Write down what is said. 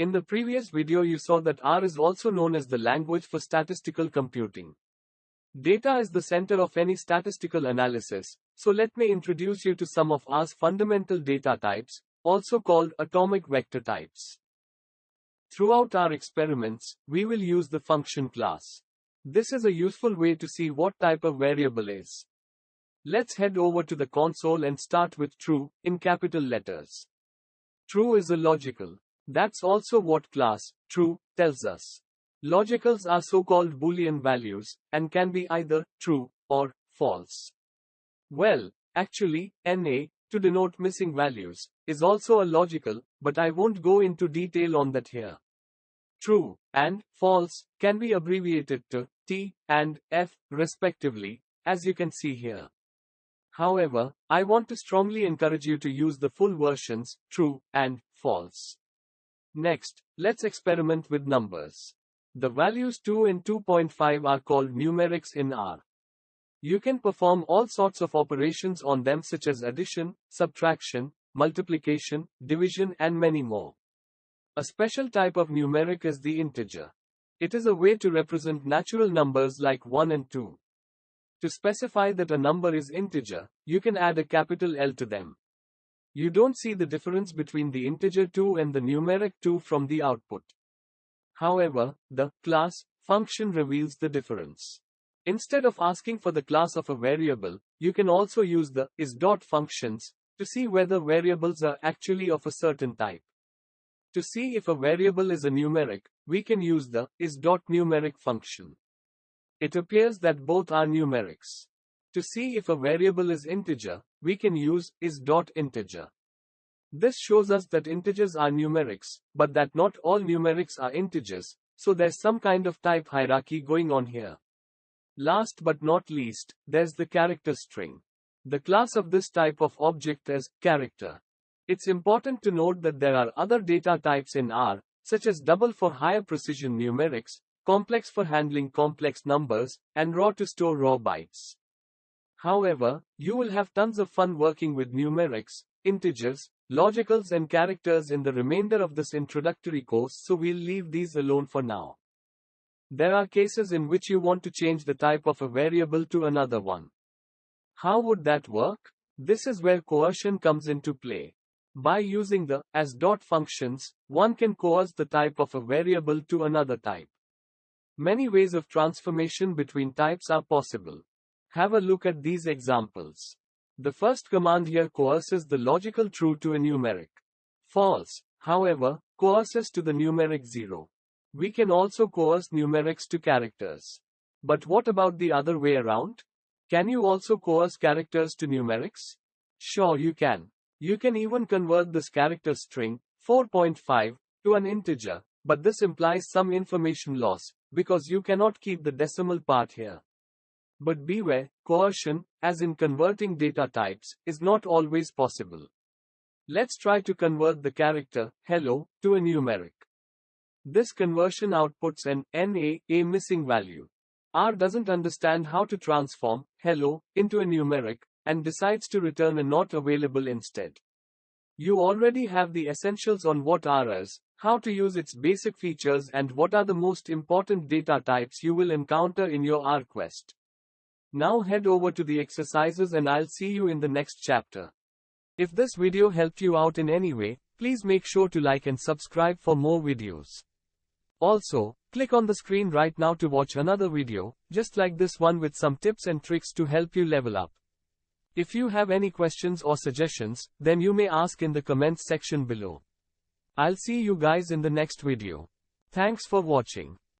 In the previous video you saw that R is also known as the language for statistical computing. Data is the center of any statistical analysis, so let me introduce you to some of R's fundamental data types, also called atomic vector types. Throughout our experiments, we will use the function class. This is a useful way to see what type of variable is. Let's head over to the console and start with true, in capital letters. True is a logical. That's also what class, true, tells us. Logicals are so-called Boolean values, and can be either true or false. Well, actually, NA, to denote missing values, is also a logical, but I won't go into detail on that here. True and false can be abbreviated to T and F, respectively, as you can see here. However, I want to strongly encourage you to use the full versions, true and false. Next, let's experiment with numbers. The values 2 and 2.5 are called numerics in R. You can perform all sorts of operations on them such as addition, subtraction, multiplication, division and many more. A special type of numeric is the integer. It is a way to represent natural numbers like 1 and 2. To specify that a number is integer, you can add a capital L to them. You don't see the difference between the integer 2 and the numeric 2 from the output. However, the class function reveals the difference. Instead of asking for the class of a variable, you can also use the is.functions to see whether variables are actually of a certain type. To see if a variable is a numeric, we can use the is.numeric function. It appears that both are numerics. To see if a variable is integer, we can use is.integer. This shows us that integers are numerics, but that not all numerics are integers, so there's some kind of type hierarchy going on here. Last but not least, there's the character string. The class of this type of object is character. It's important to note that there are other data types in R, such as double for higher precision numerics, complex for handling complex numbers, and raw to store raw bytes. However, you will have tons of fun working with numerics, integers, logicals and characters in the remainder of this introductory course, so we'll leave these alone for now. There are cases in which you want to change the type of a variable to another one. How would that work? This is where coercion comes into play. By using the as.functions, one can coerce the type of a variable to another type. Many ways of transformation between types are possible. Have a look at these examples. The first command here coerces the logical true to a numeric. False, however, coerces to the numeric 0. We can also coerce numerics to characters. But what about the other way around? Can you also coerce characters to numerics? Sure you can. You can even convert this character string, 4.5, to an integer, but this implies some information loss, because you cannot keep the decimal part here. But beware, coercion, as in converting data types, is not always possible. Let's try to convert the character, hello, to a numeric. This conversion outputs an NA, a missing value. R doesn't understand how to transform hello into a numeric, and decides to return a not available instead. You already have the essentials on what R is, how to use its basic features and what are the most important data types you will encounter in your R quest. Now head over to the exercises and I'll see you in the next chapter. If this video helped you out in any way, please make sure to like and subscribe for more videos. Also, click on the screen right now to watch another video, just like this one with some tips and tricks to help you level up. If you have any questions or suggestions, then you may ask in the comments section below. I'll see you guys in the next video. Thanks for watching.